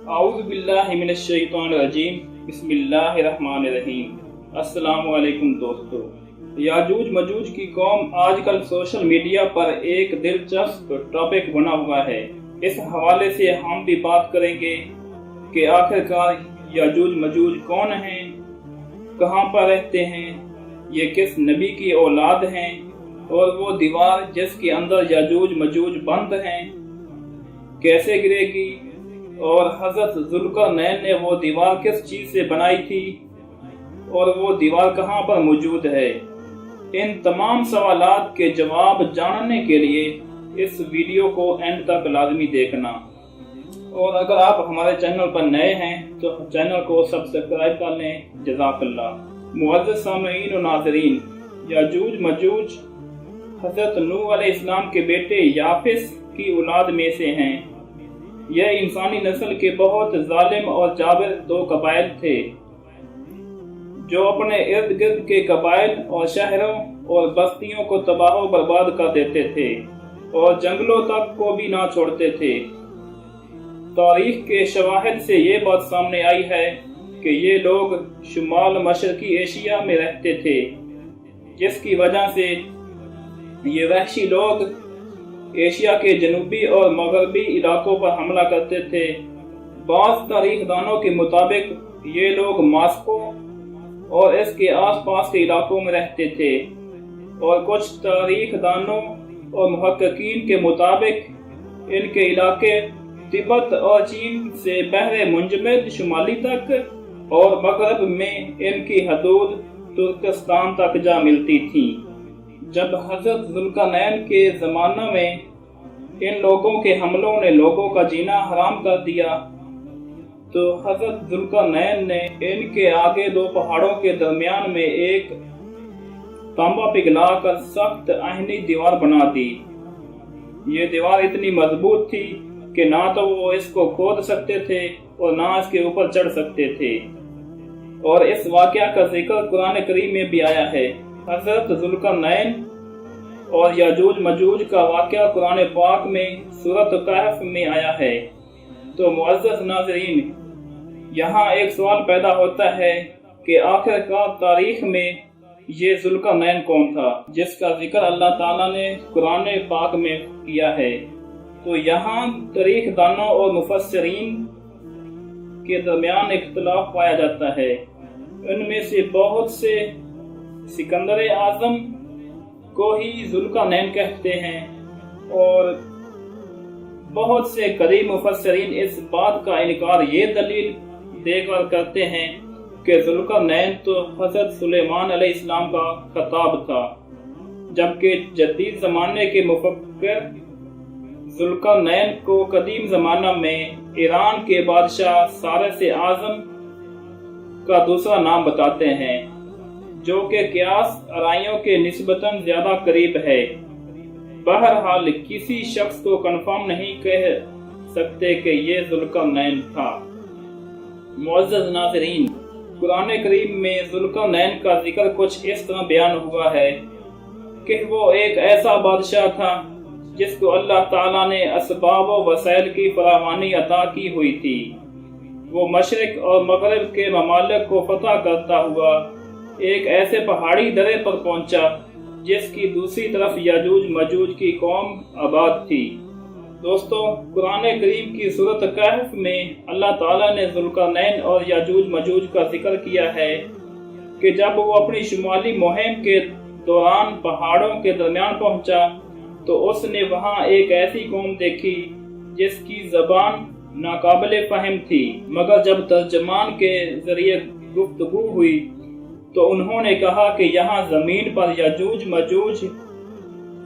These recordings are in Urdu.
اعوذ باللہ من الشیطان الرجیم بسم اللہ الرحمن الرحیم۔ السلام علیکم دوستو، یاجوج مجوج کی قوم آج کل سوشل میڈیا پر ایک دلچسپ ٹاپک بنا ہوا ہے۔ اس حوالے سے ہم بھی بات کریں گے کہ آخرکار یاجوج مجوج کون ہیں، کہاں پر رہتے ہیں، یہ کس نبی کی اولاد ہیں، اور وہ دیوار جس کے اندر یاجوج مجوج بند ہیں کیسے گرے گی، اور حضرت ذوالقرنین نے وہ دیوار کس چیز سے بنائی تھی، اور وہ دیوار کہاں پر موجود ہے۔ ان تمام سوالات کے جواب جاننے کے لیے اس ویڈیو کو اینڈ تک لازمی دیکھنا، اور اگر آپ ہمارے چینل پر نئے ہیں تو چینل کو سبسکرائب کر لیں۔ جزاک اللہ۔ معزز سامعین و ناظرین، یاجوج مجوج حضرت نوح علیہ السلام کے بیٹے یافس کی اولاد میں سے ہیں۔ یہ انسانی نسل کے بہت ظالم اور جابر دو قبائل تھے جو اپنے ارد گرد کے قبائل اور شہروں اور بستیوں کو تباہ و برباد کر دیتے تھے اور جنگلوں تک کو بھی نہ چھوڑتے تھے۔ تاریخ کے شواہد سے یہ بات سامنے آئی ہے کہ یہ لوگ شمال مشرقی ایشیا میں رہتے تھے، جس کی وجہ سے یہ وحشی لوگ ایشیا کے جنوبی اور مغربی علاقوں پر حملہ کرتے تھے۔ بعض تاریخ دانوں کے مطابق یہ لوگ ماسکو اور اس کے آس پاس کے علاقوں میں رہتے تھے، اور کچھ تاریخ دانوں اور محققین کے مطابق ان کے علاقے تبت اور چین سے بحر منجمد شمالی تک اور مغرب میں ان کی حدود ترکستان تک جا ملتی تھی۔ جب حضرت ذوالقرنین کے زمانہ میں ان لوگوں کے حملوں نے لوگوں کا جینا حرام کر دیا تو حضرت ذوالقرنین نے ان کے آگے دو پہاڑوں کے درمیان میں ایک تانبا پگھلا کر سخت آہنی دیوار بنا دی۔ یہ دیوار اتنی مضبوط تھی کہ نہ تو وہ اس کو کھود سکتے تھے اور نہ اس کے اوپر چڑھ سکتے تھے، اور اس واقعہ کا ذکر قرآن کریم میں بھی آیا ہے۔ حضرت ذوالقرنین اور یاجوج مجوج کا واقعہ قرآن پاک میں سورۃ کہف میں آیا ہے۔ تو معزز ناظرین، یہاں ایک سوال پیدا ہوتا ہے کہ آخرکار تاریخ میں یہ ذوالقرنین کون تھا جس کا ذکر اللہ تعالیٰ نے قرآن پاک میں کیا ہے۔ تو یہاں تاریخ دانوں اور مفسرین کے درمیان اختلاف پایا جاتا ہے۔ ان میں سے بہت سے سکندر اعظم کو ہی ذوالقرنین کہتے ہیں، اور بہت سے قدیم مفسرین اس بات کا انکار یہ دلیل دے کر کرتے ہیں کہ ذوالقرنین تو حضرت سلیمان علیہ السلام کا خطاب تھا، جبکہ جدید زمانے کے مفکر ذوالقرنین کو قدیم زمانہ میں ایران کے بادشاہ سارس اعظم کا دوسرا نام بتاتے ہیں، جو کہ قیاس آرائیوں کے نسبتاً زیادہ قریب ہے۔ بہرحال کسی شخص کو کنفرم نہیں کہہ سکتے کہ یہ ذوالقرنین تھا۔ معزز ناظرین، قرآن کریم میں ذوالقرنین کا ذکر کچھ اس طرح بیان ہوا ہے کہ وہ ایک ایسا بادشاہ تھا جس کو اللہ تعالیٰ نے اسباب و وسائل کی فراوانی عطا کی ہوئی تھی۔ وہ مشرق اور مغرب کے ممالک کو فتح کرتا ہوا ایک ایسے پہاڑی درے پر پہنچا جس کی دوسری طرف یاجوج مجوج کی قوم آباد تھی۔ دوستو، قرآن کریم کی سورۃ کہف میں اللہ تعالیٰ نے ذوالقرنین اور یاجوج مجوج کا ذکر کیا ہے کہ جب وہ اپنی شمالی مہم کے دوران پہاڑوں کے درمیان پہنچا تو اس نے وہاں ایک ایسی قوم دیکھی جس کی زبان ناقابل فہم تھی، مگر جب ترجمان کے ذریعے گفتگو ہوئی تو انہوں نے کہا کہ یہاں زمین پر یاجوج مجوج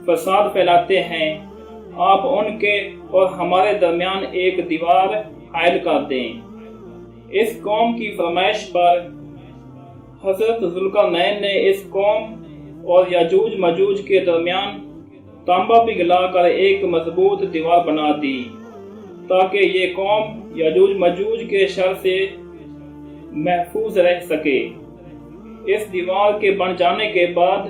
فساد پھیلاتے ہیں، آپ ان کے اور ہمارے درمیان ایک دیوار حائل کر دیں۔ اس قوم کی فرمائش پر حضرت ذوالقرنین نے اس قوم اور یاجوج مجوج کے درمیان تانبا پگھلا کر ایک مضبوط دیوار بنا دی تاکہ یہ قوم یاجوج مجوج کے شر سے محفوظ رہ سکے۔ اس دیوار کے بن جانے کے بعد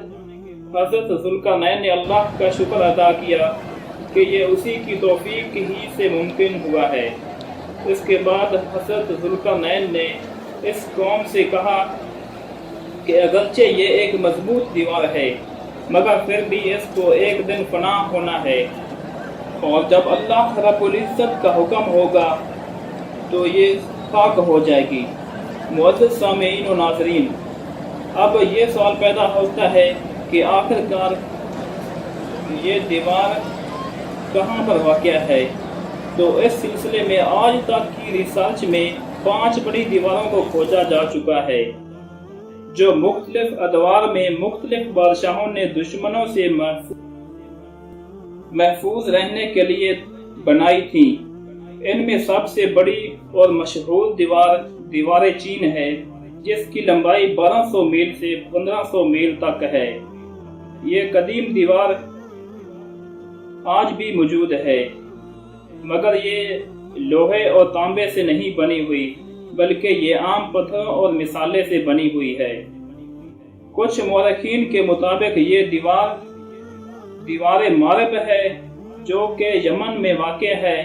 حضرت ذوالقرنین نے اللہ کا شکر ادا کیا کہ یہ اسی کی توفیق ہی سے ممکن ہوا ہے۔ اس کے بعد حضرت ذوالقرنین نے اس قوم سے کہا کہ اگرچہ یہ ایک مضبوط دیوار ہے مگر پھر بھی اس کو ایک دن فنا ہونا ہے، اور جب اللہ رب العزت کا حکم ہوگا تو یہ خاک ہو جائے گی۔ معزز سامعین و ناظرین، اب یہ سوال پیدا ہوتا ہے کہ آخر کار یہ دیوار کہاں پر واقع ہے؟ تو اس سلسلے میں آج تک کی ریسرچ میں 5 بڑی دیواروں کو کھوجا جا چکا ہے جو مختلف ادوار میں مختلف بادشاہوں نے دشمنوں سے محفوظ رہنے کے لیے بنائی تھی۔ ان میں سب سے بڑی اور مشہور دیوار چین ہے، جس کی لمبائی 1200 میل سے 1500 میل تک ہے۔ یہ قدیم دیوار آج بھی موجود ہے، مگر یہ لوہے اور تانبے سے نہیں بنی ہوئی بلکہ یہ عام پتھروں اور مسالے سے بنی ہوئی ہے۔ کچھ مورخین کے مطابق یہ دیوار مارب ہے جو کہ یمن میں واقع ہے،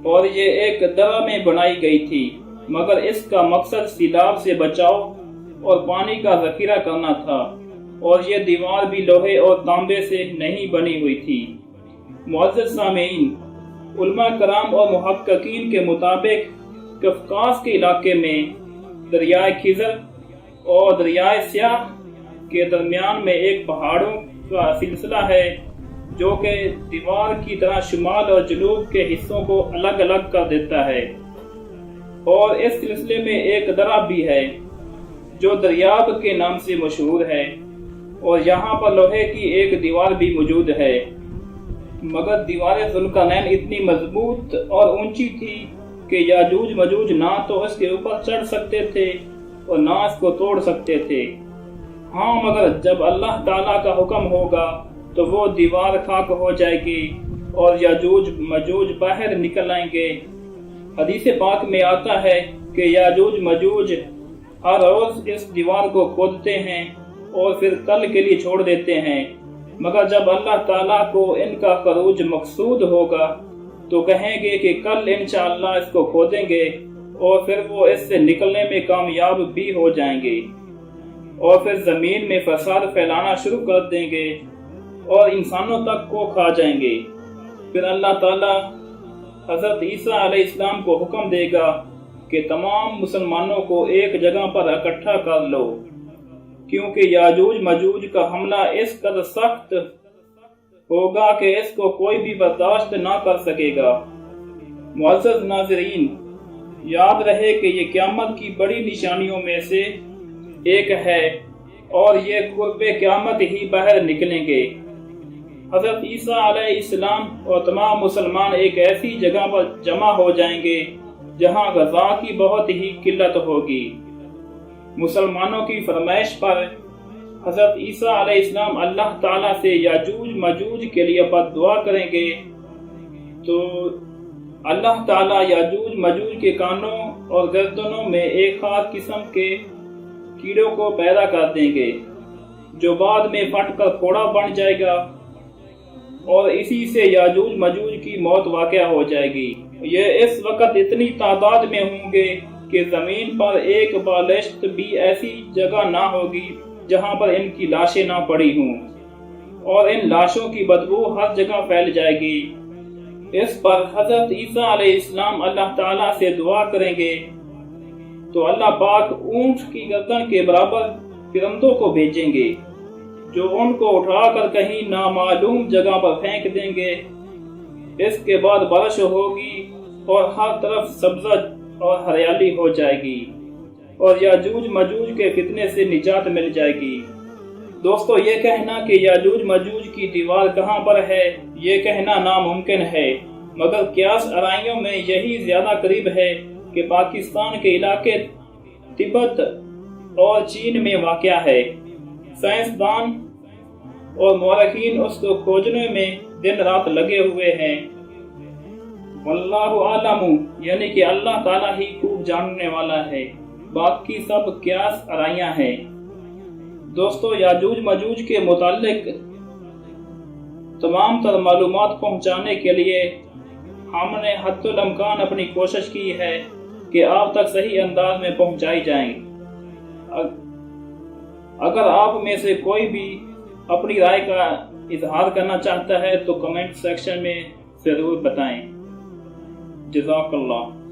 اور یہ ایک درہ میں بنائی گئی تھی، مگر اس کا مقصد سیلاب سے بچاؤ اور پانی کا ذخیرہ کرنا تھا، اور یہ دیوار بھی لوہے اور تانبے سے نہیں بنی ہوئی تھی۔ معزز سامعین، علماء کرام اور محققین کے مطابق قفقاز کے علاقے میں دریائے خزر اور دریائے سیاہ کے درمیان میں ایک پہاڑوں کا سلسلہ ہے جو کہ دیوار کی طرح شمال اور جنوب کے حصوں کو الگ الگ کر دیتا ہے، اور اس سلسلے میں ایک درہ بھی ہے جو دریاب کے نام سے مشہور ہے، اور یہاں پر لوہے کی ایک دیوار بھی موجود ہے، مگر دیوار ذوالقرنین اتنی مضبوط اور اونچی تھی کہ یاجوج ماجوج نہ تو اس کے اوپر چڑھ سکتے تھے اور نہ اس کو توڑ سکتے تھے۔ ہاں، مگر جب اللہ تعالیٰ کا حکم ہوگا تو وہ دیوار خاک ہو جائے گی اور یاجوج ماجوج باہر نکل آئیں گے۔ حدیث پاک میں آتا ہے کہ یاجوج ماجوج ہر روز اس دیوار کو کھودتے ہیں اور پھر کل کے لیے چھوڑ دیتے ہیں، مگر جب اللہ تعالیٰ کو ان کا خروج مقصود ہوگا تو کہیں گے کہ کل انشاءاللہ اس کو کھودیں گے، اور پھر وہ اس سے نکلنے میں کامیاب بھی ہو جائیں گے، اور پھر زمین میں فساد پھیلانا شروع کر دیں گے اور انسانوں تک کو کھا جائیں گے۔ پھر اللہ تعالیٰ حضرت عیسیٰ علیہ السلام کو حکم دے گا کہ تمام مسلمانوں کو ایک جگہ پر اکٹھا کر لو، کیونکہ یاجوج ماجوج کا حملہ اس قدر سخت ہوگا کہ اس کو کوئی بھی برداشت نہ کر سکے گا۔ معزز ناظرین، یاد رہے کہ یہ قیامت کی بڑی نشانیوں میں سے ایک ہے، اور یہ قرب قیامت ہی باہر نکلیں گے۔ حضرت عیسیٰ علیہ السلام اور تمام مسلمان ایک ایسی جگہ پر جمع ہو جائیں گے جہاں غذا کی بہت ہی قلت ہوگی۔ مسلمانوں کی فرمائش پر حضرت عیسیٰ علیہ السلام اللہ تعالیٰ سے یاجوج ماجوج کے لیے بد دعا کریں گے تو اللہ تعالیٰ یاجوج ماجوج کے کانوں اور گردنوں میں ایک خاص قسم کے کیڑوں کو پیدا کر دیں گے جو بعد میں پھٹ کر پھوڑا بن جائے گا، اور اسی سے یاجوج ماجوج کی موت واقع ہو جائے گی۔ یہ اس وقت اتنی تعداد میں ہوں گے کہ زمین پر ایک بالشت بھی ایسی جگہ نہ ہوگی جہاں پر ان کی لاشیں نہ پڑی ہوں، اور ان لاشوں کی بدبو ہر جگہ پھیل جائے گی۔ اس پر حضرت عیسیٰ علیہ السلام اللہ تعالیٰ سے دعا کریں گے تو اللہ پاک اونٹ کی گردن کے برابر فرندوں کو بھیجیں گے جو ان کو اٹھا کر کہیں نامعلوم جگہ پر پھینک دیں گے۔ اس کے بعد بارش ہوگی اور ہر طرف سبزہ اور ہریالی ہو جائے گی، اور یاجوج ماجوج کے فتنے سے نجات مل جائے گی۔ دوستو، یہ کہنا کہ یاجوج ماجوج کی دیوار کہاں پر ہے، یہ کہنا ناممکن ہے، مگر قیاس آرائیوں میں یہی زیادہ قریب ہے کہ پاکستان کے علاقے تبت اور چین میں واقع ہے۔ سائنسدان اور مورخین اس کو کھوجنے میں دن رات لگے ہوئے ہیں۔ واللہ عالم، یعنی کہ اللہ تعالیٰ ہی خوب جاننے والا ہے، باقی سب قیاس آرائیاں ہیں۔ دوستو، یاجوج ماجوج کے متعلق تمام تر معلومات پہنچانے کے لیے ہم نے حد الامکان اپنی کوشش کی ہے کہ آپ تک صحیح انداز میں پہنچائی جائیں۔ اگر آپ میں سے کوئی بھی اپنی رائے کا اظہار کرنا چاہتا ہے تو کمنٹ سیکشن میں ضرور بتائیں۔ جزاک اللہ۔